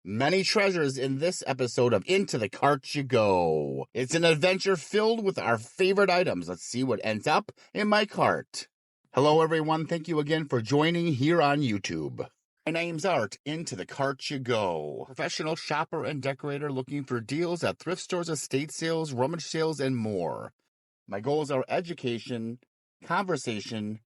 Many treasures in this episode of Into the Cart You Go. It's an adventure filled with our favorite items. Let's see what ends up in my cart. Hello everyone, thank you again for joining here on YouTube. My name's Art. Into the Cart You Go. Professional shopper and decorator looking for deals at thrift stores, estate sales, rummage sales, and more. My goals are education, conversation,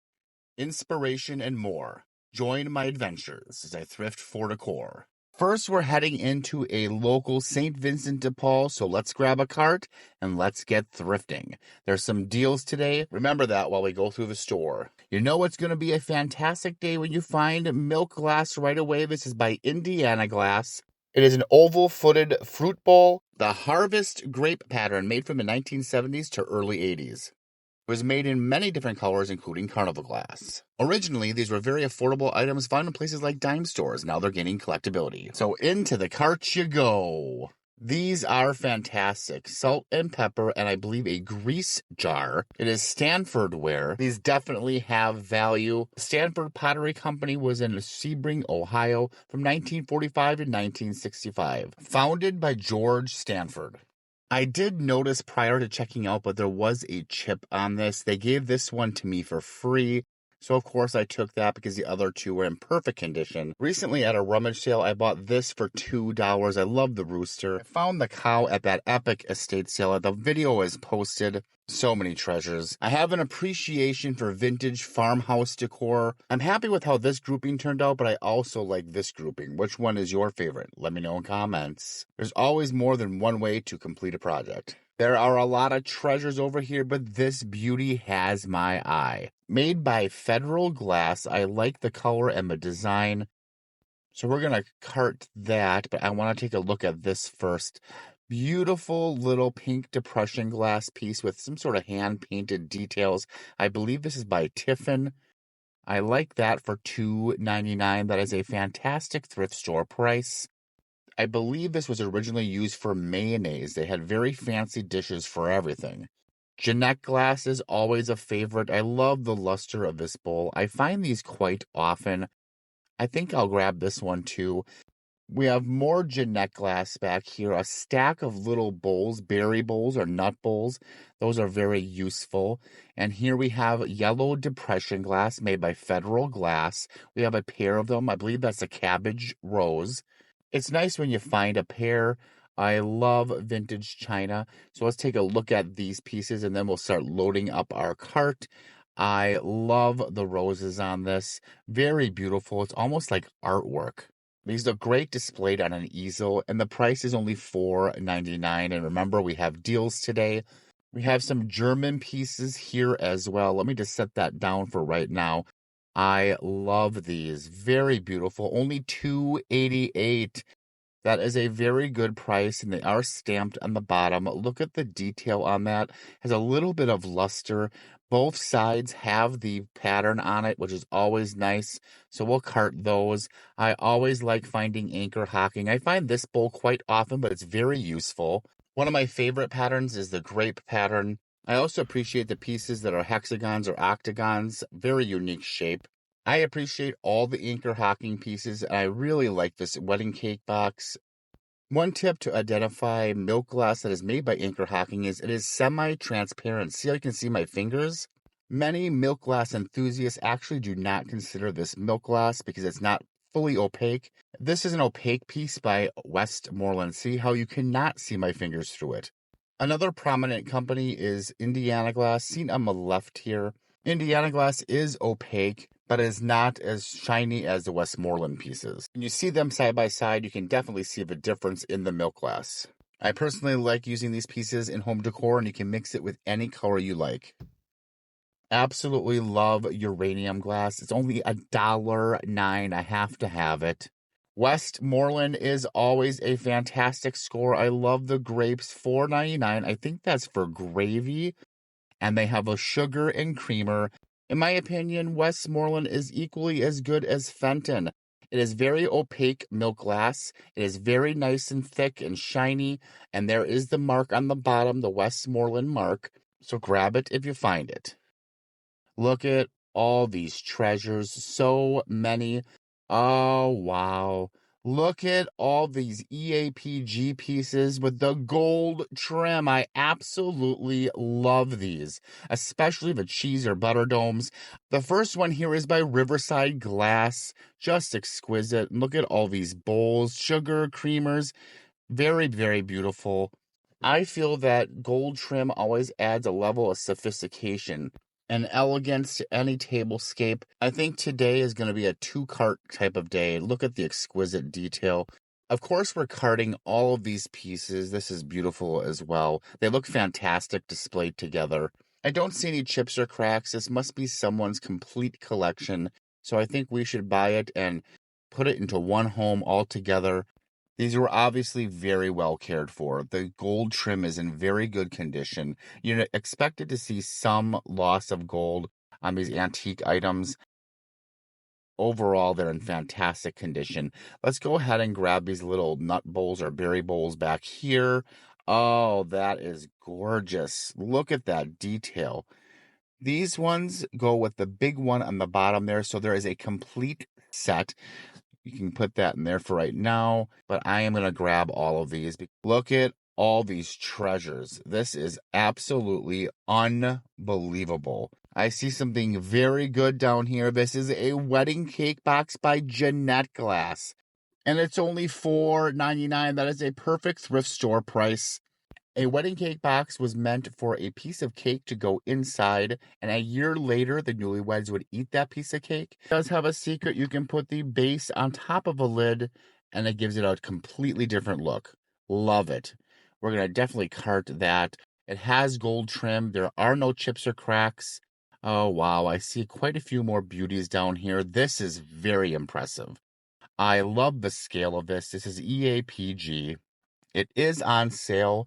inspiration, and more. Join my adventures as I thrift for decor. First, we're heading into a local St. Vincent de Paul, so let's grab a cart and let's get thrifting. There's some deals today. Remember that while we go through the store. You know it's going to be a fantastic day when you find milk glass right away. This is by Indiana Glass. It is an oval-footed fruit bowl, the harvest grape pattern made from the 1970s to early 80s. It was made in many different colors, including carnival glass. Originally, these were very affordable items found in places like dime stores. Now they're gaining collectability. So into the cart you go. These are fantastic. Salt and pepper, and I believe a grease jar. It is Stanford ware. These definitely have value. Stanford Pottery Company was in Sebring, Ohio from 1945 to 1965. Founded by George Stanford. I did notice prior to checking out, but there was a chip on this. They gave this one to me for free. So, of course, I took that because the other two were in perfect condition. Recently, at a rummage sale, I bought this for $2. I love the rooster. I found the cow at that epic estate sale. The video is posted. So many treasures. I have an appreciation for vintage farmhouse decor. I'm happy with how this grouping turned out, but I also like this grouping. Which one is your favorite? Let me know in comments. There's always more than one way to complete a project. There are a lot of treasures over here, but this beauty has my eye. Made by Federal Glass. I like the color and the design. So we're going to cart that, but I want to take a look at this first. Beautiful little pink depression glass piece with some sort of hand-painted details. I believe this is by Tiffin. I like that for $2.99. That is a fantastic thrift store price. I believe this was originally used for mayonnaise. They had very fancy dishes for everything. Jeannette glass is always a favorite. I love the luster of this bowl. I find these quite often. I think I'll grab this one too. We have more Jeannette glass back here. A stack of little bowls, berry bowls or nut bowls. Those are very useful. And here we have yellow depression glass made by Federal Glass. We have a pair of them. I believe that's a cabbage rose. It's nice when you find a pair. I love vintage china. So let's take a look at these pieces and then we'll start loading up our cart. I love the roses on this. Very beautiful. It's almost like artwork. These look great displayed on an easel, and the price is only $4.99. And remember, we have deals today. We have some German pieces here as well. Let me just set that down for right now. I love these. Very beautiful. Only $2.88. That is a very good price, and they are stamped on the bottom. Look at the detail on that. It has a little bit of luster. Both sides have the pattern on it, which is always nice. So we'll cart those. I always like finding anchor hocking. I find this bowl quite often, but it's very useful. One of my favorite patterns is the grape pattern. I also appreciate the pieces that are hexagons or octagons. Very unique shape. I appreciate all the anchor hocking pieces, and I really like this wedding cake box. One tip to identify milk glass that is made by anchor hocking is it is semi-transparent. See how you can see my fingers? Many milk glass enthusiasts actually do not consider this milk glass because it's not fully opaque. This is an opaque piece by Westmoreland. See how you cannot see my fingers through it. Another prominent company is Indiana Glass, seen on the left here. Indiana Glass is opaque, but is not as shiny as the Westmoreland pieces. When you see them side by side, you can definitely see the difference in the milk glass. I personally like using these pieces in home decor, and you can mix it with any color you like. Absolutely love uranium glass. It's only $1.09. I have to have it. Westmoreland is always a fantastic score. I love the grapes, $4.99. I think that's for gravy. And they have a sugar and creamer. In my opinion, Westmoreland is equally as good as Fenton. It is very opaque milk glass. It is very nice and thick and shiny. And there is the mark on the bottom, the Westmoreland mark. So grab it if you find it. Look at all these treasures. So many. Oh, wow. Look at all these EAPG pieces with the gold trim. I absolutely love these, especially the cheese or butter domes. The first one here is by Riverside Glass. Just exquisite. Look at all these bowls, sugar, creamers. Very, very beautiful. I feel that gold trim always adds a level of sophistication and elegance to any tablescape. I think today is going to be a two-cart type of day. Look at the exquisite detail. Of course, we're carting all of these pieces. This is beautiful as well. They look fantastic displayed together. I don't see any chips or cracks. This must be someone's complete collection. So I think we should buy it and put it into one home altogether. These were obviously very well cared for. The gold trim is in very good condition. You're expected to see some loss of gold on these antique items. Overall, they're in fantastic condition. Let's go ahead and grab these little nut bowls or berry bowls back here. Oh, that is gorgeous. Look at that detail. These ones go with the big one on the bottom there, so there is a complete set. You can put that in there for right now, but I am going to grab all of these. Look at all these treasures. This is absolutely unbelievable. I see something very good down here. This is a wedding cake box by Jeanette Glass, and it's only $4.99. That is a perfect thrift store price. A wedding cake box was meant for a piece of cake to go inside, and a year later, the newlyweds would eat that piece of cake. It does have a secret. You can put the base on top of a lid, and it gives it a completely different look. Love it. We're going to definitely cart that. It has gold trim. There are no chips or cracks. Oh, wow. I see quite a few more beauties down here. This is very impressive. I love the scale of this. This is EAPG. It is on sale.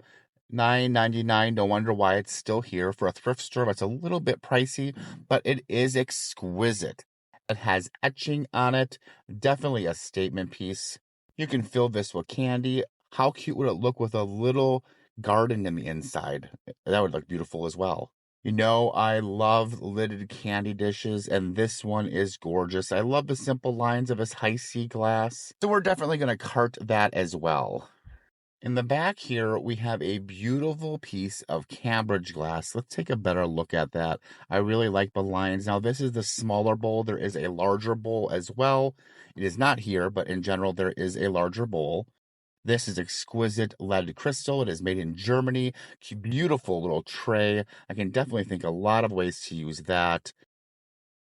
$9.99. No wonder why it's still here for a thrift store. It's a little bit pricey, but it is exquisite. It has etching on it. Definitely a statement piece. You can fill this with candy. How cute would it look with a little garden in the inside? That would look beautiful as well. You know, I love lidded candy dishes, and this one is gorgeous. I love the simple lines of this high C glass. So we're definitely going to cart that as well. In the back here, we have a beautiful piece of Cambridge glass. Let's take a better look at that. I really like the lines. Now, this is the smaller bowl. There is a larger bowl as well. It is not here, but in general, there is a larger bowl. This is exquisite lead crystal. It is made in Germany. Beautiful little tray. I can definitely think a lot of ways to use that.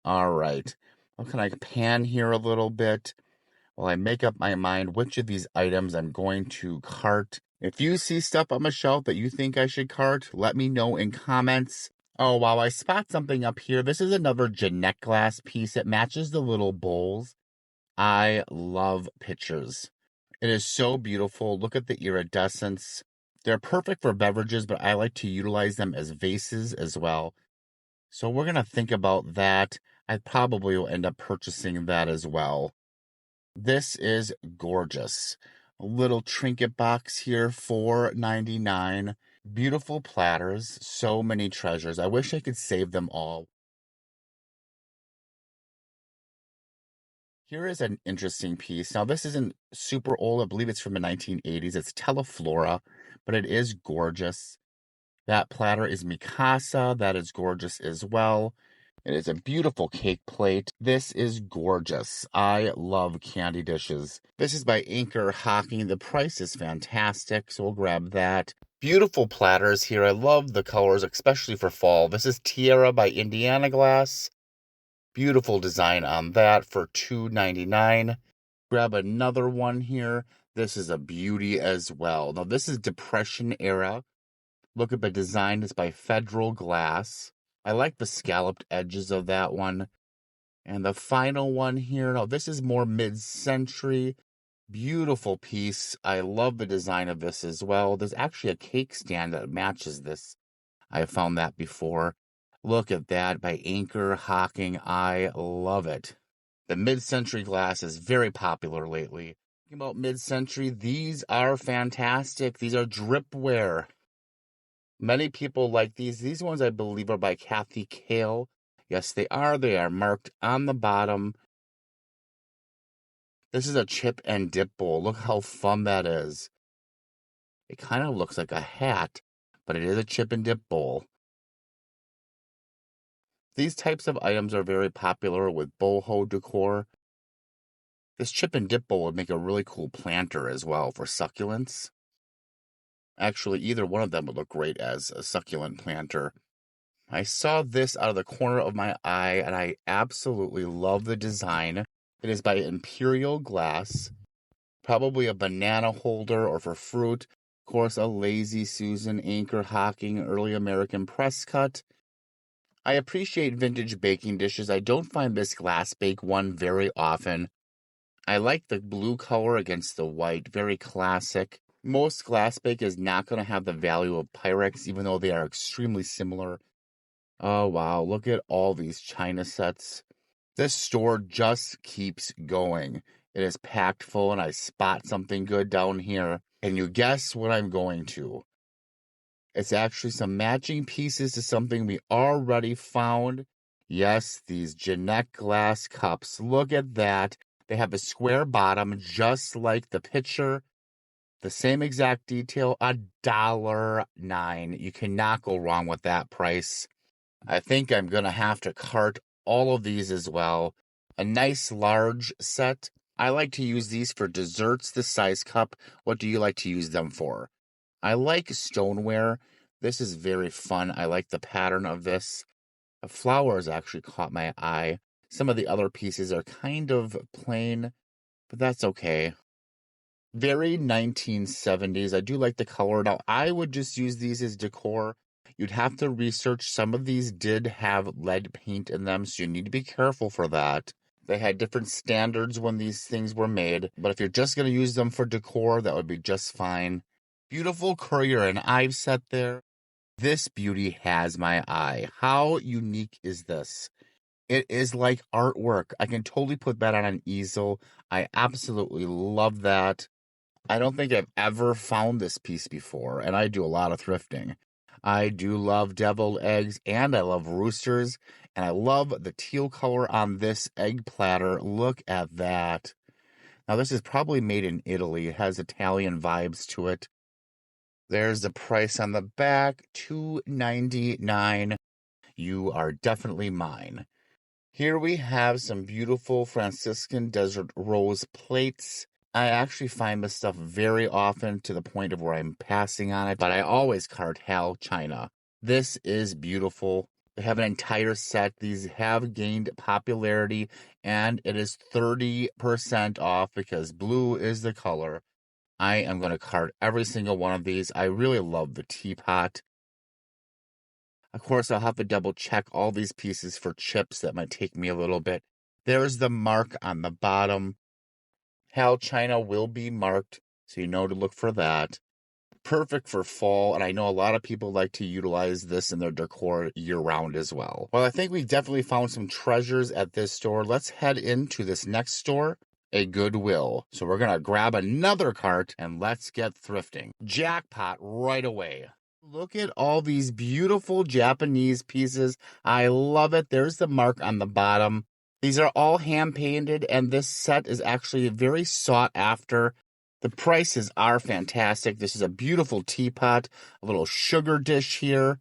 All right. How can I pan here a little bit? While I make up my mind which of these items I'm going to cart. If you see stuff on the shelf that you think I should cart, let me know in comments. Oh, wow, I spot something up here. This is another Jeanette Glass piece. It matches the little bowls. I love pictures. It is so beautiful. Look at the iridescence. They're perfect for beverages, but I like to utilize them as vases as well. So we're going to think about that. I probably will end up purchasing that as well. This is gorgeous. A little trinket box here, $4.99. Beautiful platters, so many treasures. I wish I could save them all. Here is an interesting piece. Now, this isn't super old. I believe it's from the 1980s. It's Teleflora, but it is gorgeous. That platter is Mikasa. That is gorgeous as well. It is a beautiful cake plate. This is gorgeous. I love candy dishes. This is by Anchor Hocking. The price is fantastic, so we'll grab that. Beautiful platters here. I love the colors, especially for fall. This is Tiara by Indiana Glass. Beautiful design on that for $2.99. Grab another one here. This is a beauty as well. Now, this is Depression era. Look at the design. It's by Federal Glass. I like the scalloped edges of that one. And the final one here, now this is more mid-century. Beautiful piece. I love the design of this as well. There's actually a cake stand that matches this. I found that before. Look at that by Anchor Hocking. I love it. The mid-century glass is very popular lately. Talking about mid-century, these are fantastic. These are dripware. Many people like these. These ones, I believe, are by Kathy Kale. Yes, they are. They are marked on the bottom. This is a chip and dip bowl. Look how fun that is. It kind of looks like a hat, but it is a chip and dip bowl. These types of items are very popular with boho decor. This chip and dip bowl would make a really cool planter as well for succulents. Actually, either one of them would look great as a succulent planter. I saw this out of the corner of my eye, and I absolutely love the design. It is by Imperial Glass, probably a banana holder or for fruit. Of course, a Lazy Susan anchor hocking early American press cut. I appreciate vintage baking dishes. I don't find this glass bake one very often. I like the blue color against the white, very classic. Most glass bake is not going to have the value of Pyrex, even though they are extremely similar. Oh, wow, look at all these china sets. This store just keeps going. It is packed full, and I spot something good down here. Can you guess what I'm going to? It's actually some matching pieces to something we already found. Yes, these Jeanette glass cups. Look at that. They have a square bottom, just like the picture. The same exact detail, $1.09. You cannot go wrong with that price. I think I'm going to have to cart all of these as well. A nice large set. I like to use these for desserts, this size cup. What do you like to use them for? I like stoneware. This is very fun. I like the pattern of this. The flowers actually caught my eye. Some of the other pieces are kind of plain, but that's okay. Very 1970s. I do like the color. Now, I would just use these as decor. You'd have to research. Some of these did have lead paint in them, so you need to be careful for that. They had different standards when these things were made, but if you're just going to use them for decor, that would be just fine. Beautiful courier and I've set there. This beauty has my eye. How unique is this? It is like artwork. I can totally put that on an easel. I absolutely love that. I don't think I've ever found this piece before, and I do a lot of thrifting. I do love deviled eggs, and I love roosters, and I love the teal color on this egg platter. Look at that. Now, this is probably made in Italy. It has Italian vibes to it. There's the price on the back, $2.99. You are definitely mine. Here we have some beautiful Franciscan Desert Rose plates. I actually find this stuff very often to the point of where I'm passing on it, but I always cart Hal China. This is beautiful. They have an entire set. These have gained popularity, and it is 30% off because blue is the color. I am going to cart every single one of these. I really love the teapot. Of course, I'll have to double check all these pieces for chips. That might take me a little bit. There's the mark on the bottom. Hal China will be marked, so you know to look for that. Perfect for fall, and I know a lot of people like to utilize this in their decor year-round as well. Well, I think we've definitely found some treasures at this store. Let's head into this next store, a Goodwill. So we're going to grab another cart, and let's get thrifting. Jackpot right away. Look at all these beautiful Japanese pieces. I love it. There's the mark on the bottom. These are all hand-painted, and this set is actually very sought after. The prices are fantastic. This is a beautiful teapot, a little sugar dish here.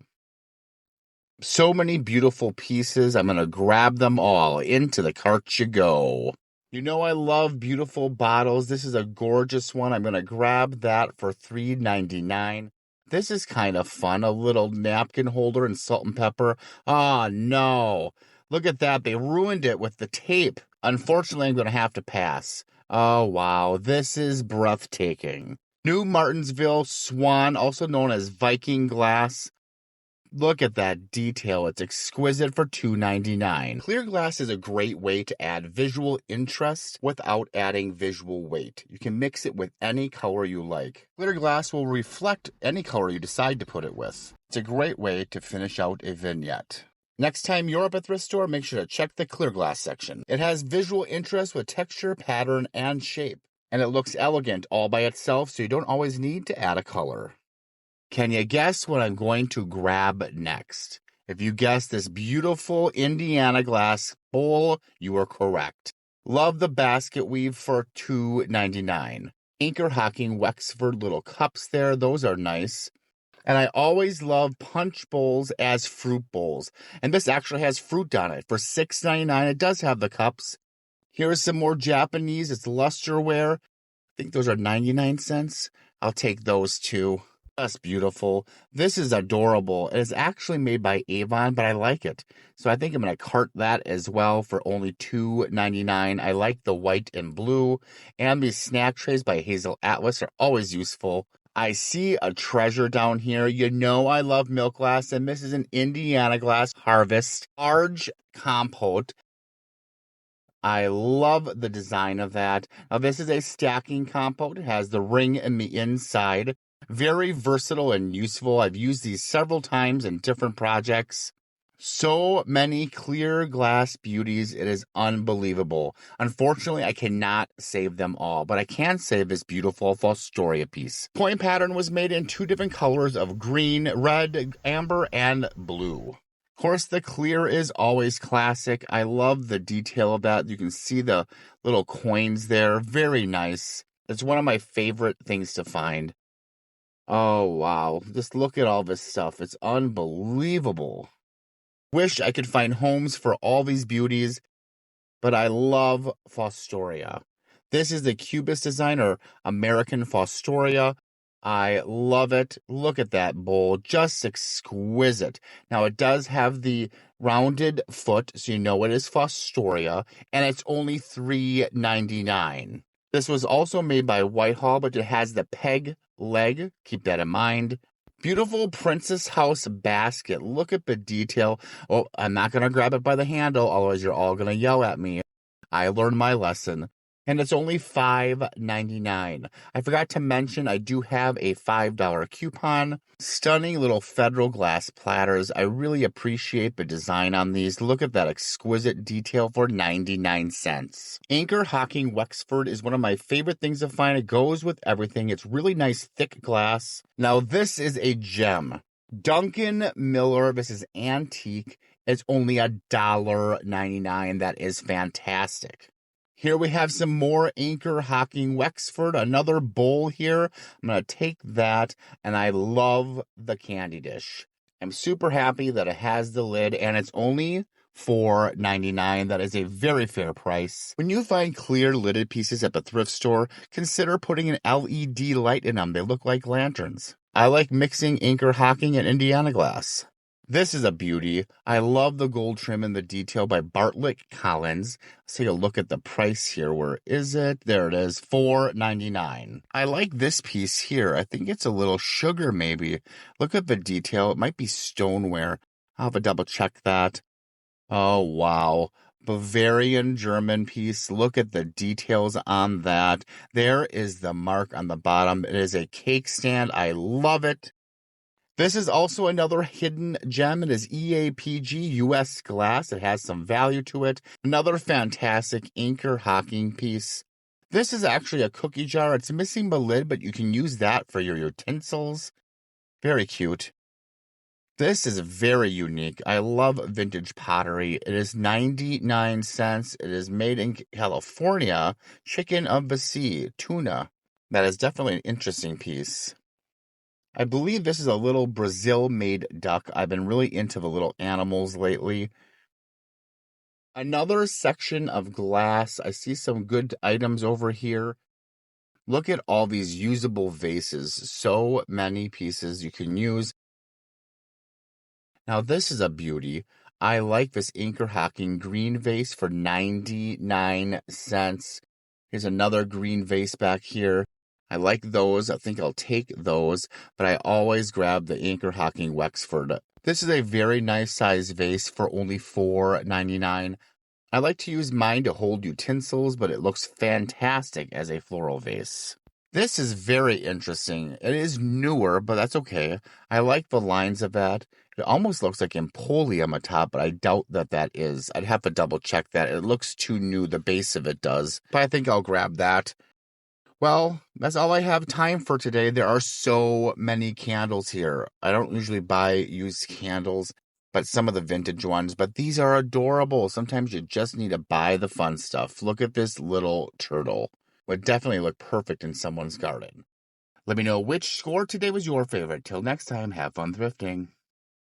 So many beautiful pieces. I'm going to grab them all. Into the cart you go. You know I love beautiful bottles. This is a gorgeous one. I'm going to grab that for $3.99. This is kind of fun. A little napkin holder and salt and pepper. Oh, no. Look at that. They ruined it with the tape. Unfortunately, I'm going to have to pass. Oh, wow. This is breathtaking. New Martinsville Swan, also known as Viking glass. Look at that detail. It's exquisite for $2.99. Clear glass is a great way to add visual interest without adding visual weight. You can mix it with any color you like. Clear glass will reflect any color you decide to put it with. It's a great way to finish out a vignette. Next time you're up at thrift store, make sure to check the clear glass section. It has visual interest with texture, pattern, and shape. And it looks elegant all by itself, so you don't always need to add a color. Can you guess what I'm going to grab next? If you guess this beautiful Indiana glass bowl, you are correct. Love the basket weave for $2.99. Anchor Hocking Wexford little cups there. Those are nice. And I always love punch bowls as fruit bowls. And this actually has fruit on it. For $6.99, it does have the cups. Here's some more Japanese. It's lusterware. I think those are 99 cents. I'll take those too. That's beautiful. This is adorable. It's actually made by Avon, but I like it. So I think I'm going to cart that as well for only $2.99. I like the white and blue. And these snack trays by Hazel Atlas are always useful. I see a treasure down here. You know I love milk glass, and this is an Indiana Glass Harvest large compote. I love the design of that. Now, this is a stacking compote. It has the ring in the inside. Very versatile and useful. I've used these several times in different projects. So many clear glass beauties. It is unbelievable. Unfortunately, I cannot save them all, but I can save this beautiful Fostoria piece. Point pattern was made in 2 different colors of green, red, amber, and blue. Of course, the clear is always classic. I love the detail of that. You can see the little coins there. Very nice. It's one of my favorite things to find. Oh, wow. Just look at all this stuff. It's unbelievable. Wish I could find homes for all these beauties, but I love Fostoria. This is the Cubist design, or American Fostoria. I love it. Look at that bowl. Just exquisite. Now, it does have the rounded foot, so you know it is Fostoria, and it's only $3.99. This was also made by Whitehall, but it has the peg leg. Keep that in mind. Beautiful Princess House basket. Look at the detail. Oh, I'm not going to grab it by the handle, otherwise you're all going to yell at me. I learned my lesson. And it's only $5.99. I forgot to mention I do have a $5 coupon. Stunning little Federal glass platters. I really appreciate the design on these. Look at that exquisite detail for 99 cents. Anchor Hocking Wexford is one of my favorite things to find. It goes with everything. It's really nice, thick glass. Now, this is a gem. Duncan Miller. This is antique. It's only $1.99. That is fantastic. Here we have some more Anchor Hocking Wexford, another bowl here. I'm going to take that, and I love the candy dish. I'm super happy that it has the lid, and it's only $4.99. That is a very fair price. When you find clear lidded pieces at the thrift store, consider putting an LED light in them. They look like lanterns. I like mixing Anchor Hocking and Indiana glass. This is a beauty. I love the gold trim and the detail by Bartlett Collins. Let's take a look at the price here. Where is it? There it is, $4.99. I like this piece here. I think it's a little sugar maybe. Look at the detail. It might be stoneware. I'll have to double check that. Oh, wow. Bavarian German piece. Look at the details on that. There is the mark on the bottom. It is a cake stand. I love it. This is also another hidden gem. It is EAPG US glass. It has some value to it. Another fantastic Anchor Hocking piece. This is actually a cookie jar. It's missing the lid, but you can use that for your utensils. Very cute. This is very unique. I love vintage pottery. It is 99 cents. It is made in California. Chicken of the sea, tuna. That is definitely an interesting piece. I believe this is a little Brazil-made duck. I've been really into the little animals lately. Another section of glass. I see some good items over here. Look at all these usable vases. So many pieces you can use. Now this is a beauty. I like this Anchor Hocking green vase for 99 cents. Here's another green vase back here. I like those. I think I'll take those, but I always grab the Anchor Hocking Wexford. This is a very nice size vase for only $4.99. I like to use mine to hold utensils, but it looks fantastic as a floral vase. This is very interesting. It is newer, but that's okay. I like the lines of that. It almost looks like Empoli on the top, but I doubt that that is. I'd have to double check that. It looks too new. The base of it does, but I think I'll grab that. Well, that's all I have time for today. There are so many candles here. I don't usually buy used candles. but some of the vintage ones. But these are adorable. Sometimes you just need to buy the fun stuff. Look at this little turtle. Would definitely look perfect in someone's garden. Let me know which score today was your favorite. Till next time, have fun thrifting.